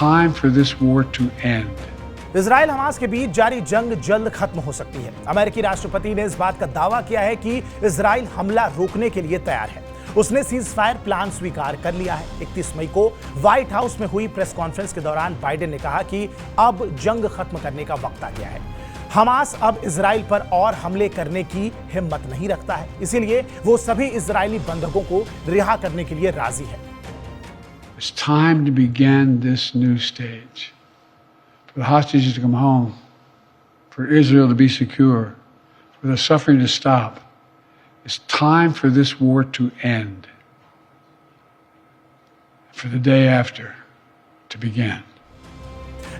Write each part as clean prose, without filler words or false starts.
time for this war to end. Israel Hamas के बीच जारी जंग जल्द खत्म हो सकती है। अमेरिकी राष्ट्रपति ने इस बात का दावा किया है कि इजराइल हमला रोकने के लिए तैयार है। उसने सीज फायर प्लान स्वीकार कर लिया है। 31 मई को व्हाइट हाउस में हुई प्रेस कॉन्फ्रेंस के दौरान बाइडेन ने कहा कि अब जंग खत्म करने का वक्त आ गया है। हमास अब इजराइल पर और हमले करने की हिम्मत नहीं रखता है, इसीलिए वो सभी इजरायली बंधकों को रिहा करने के लिए राजी है। It's time to begin this new stage. For the hostages to come home, for Israel to be secure, for the suffering to stop. It's time for this war to end. For the day after to begin.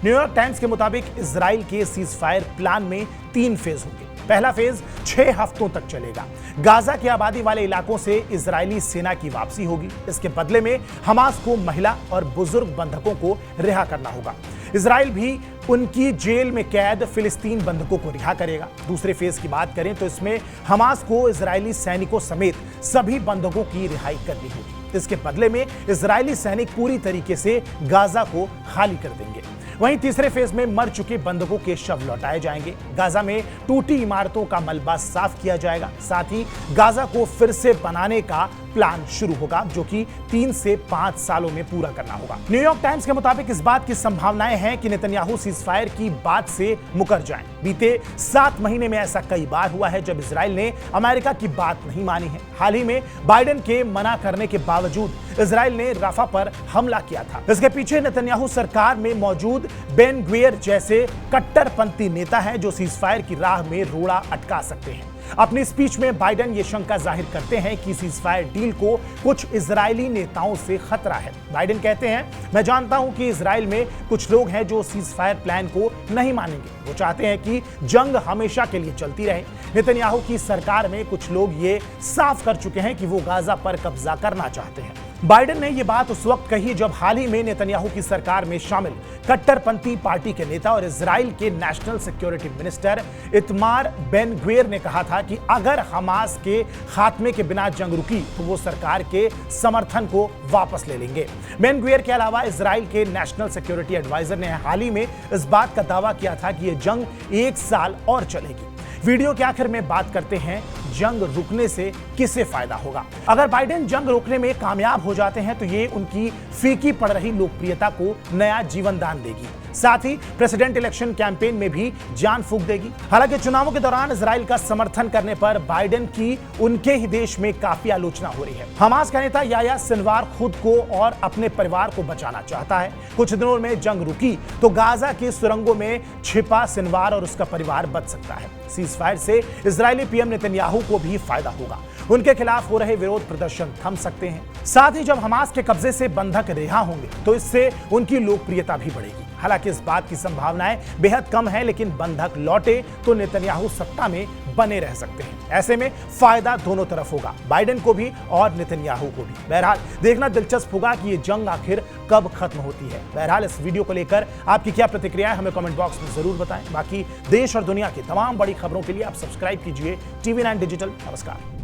New York times के मुताबिक Israel के cease fire plan में 3 phase होंगे। पहला phase 6 हफ्तों तक चलेगा। Gaza की आबादी वाले इलाकों से इजरायली सेना की वापसी होगी। इसके बदले में हमास को महिला और बुजुर्ग बंधकों को रिहा करना होगा। इजराइल भी उनकी जेल में कैद फिलिस्तीन बंधकों को रिहा करेगा। दूसरे फेज की बात करें तो इसमें हमास को इजरायली सैनिकों समेत सभी बंधकों की रिहाई करनी होगी। इसके बदले में इजरायली सैनिक पूरी तरीके से गाजा को खाली कर देंगे। वहीं तीसरे फेज में मर चुके बंधकों के शव लौटाए जाएंगे। गाजा में टूटी इमारतों का मलबा साफ किया जाएगा। साथ ही गाजा को फिर से बनाने का प्लान शुरू होगा, जो कि 3 से 5 सालों में पूरा करना होगा। न्यूयॉर्क टाइम्स के मुताबिक इस बात की संभावनाएं हैं कि नेतन्याहू सीजफायर की बात से मुकर जाएं। बीते 7 महीने में ऐसा कई बार हुआ है जब इजराइल ने अमेरिका की बात नहीं मानी है। हाल ही में बाइडेन के मना करने के बावजूद इजराइल ने राफा पर हमला किया था। इसके पीछे नेतन्याहू सरकार में मौजूद बेन ग्वियर जैसे कट्टरपंथी नेता हैं जो सीजफायर की राह में रोड़ा अटका सकते हैं। अपनी स्पीच में बाइडेन ये शंका जाहिर करते हैं कि सीजफायर डील को कुछ इजरायली नेताओं से खतरा है। बाइडेन कहते हैं, मैं जानता हूं कि इजराइल में कुछ लोग हैं जो सीजफायर प्लान को नहीं मानेंगे। वो चाहते हैं कि जंग हमेशा के लिए चलती रहे। नेतन्याहू की सरकार में कुछ लोग ये साफ कर चुके हैं कि वो गाजा पर कब्जा करना चाहते हैं। बाइडेन ने यह बात उस वक्त कही जब हाल ही में नेतन्याहू की सरकार में शामिल कट्टरपंथी पार्टी के नेता और इजराइल के नेशनल सिक्योरिटी मिनिस्टर इतमार बेन ग्वियर ने कहा था कि अगर हमास के खात्मे के बिना जंग रुकी तो वो सरकार के समर्थन को वापस ले लेंगे। बेन ग्वियर के अलावा इजराइल के नेशनल सिक्योरिटी एडवाइजर ने हाल ही में इस बात का दावा किया था कि यह जंग 1 साल और चलेगी। वीडियो के आखिर में बात करते हैं जंग रुकने से किसे फायदा होगा। अगर बाइडेन जंग रोकने में कामयाब हो जाते हैं तो ये उनकी फीकी पड़ रही लोकप्रियता को नया जीवन दान देगी। साथ ही प्रेसिडेंट इलेक्शन कैंपेन में भी जान फूंक देगी। हालांकि चुनावों के दौरान इजराइल का समर्थन करने पर बाइडेन की उनके ही देश में काफी आलोचना हो रही है। हमास का नेता याह्या सिनवार खुद को और अपने परिवार को बचाना चाहता है। कुछ दिनों में जंग रुकी तो गाजा की सुरंगों में छिपा सिनवार और उसका परिवार बच सकता है। सीजफायर से इजरायली पीएम नेतन्याहू को भी फायदा होगा। उनके खिलाफ हो रहे विरोध प्रदर्शन थम सकते हैं। साथ ही जब हमास के कब्जे से बंधक रिहा होंगे तो इससे उनकी लोकप्रियता भी बढ़ेगी। हालांकि इस बात की संभावनाएं बेहद कम है, लेकिन बंधक लौटे तो नेतन्याहू सत्ता में बने रह सकते हैं। ऐसे में फायदा दोनों तरफ होगा, बाइडेन को भी और नेतन्याहू को भी। बहरहाल देखना दिलचस्प होगा कि ये जंग आखिर कब खत्म होती है। बहरहाल इस वीडियो को लेकर आपकी क्या प्रतिक्रिया है, हमें कमेंट बॉक्स में जरूर बताएं। बाकी देश और दुनिया की तमाम बड़ी खबरों के लिए आप सब्सक्राइब कीजिए TV9 डिजिटल। नमस्कार।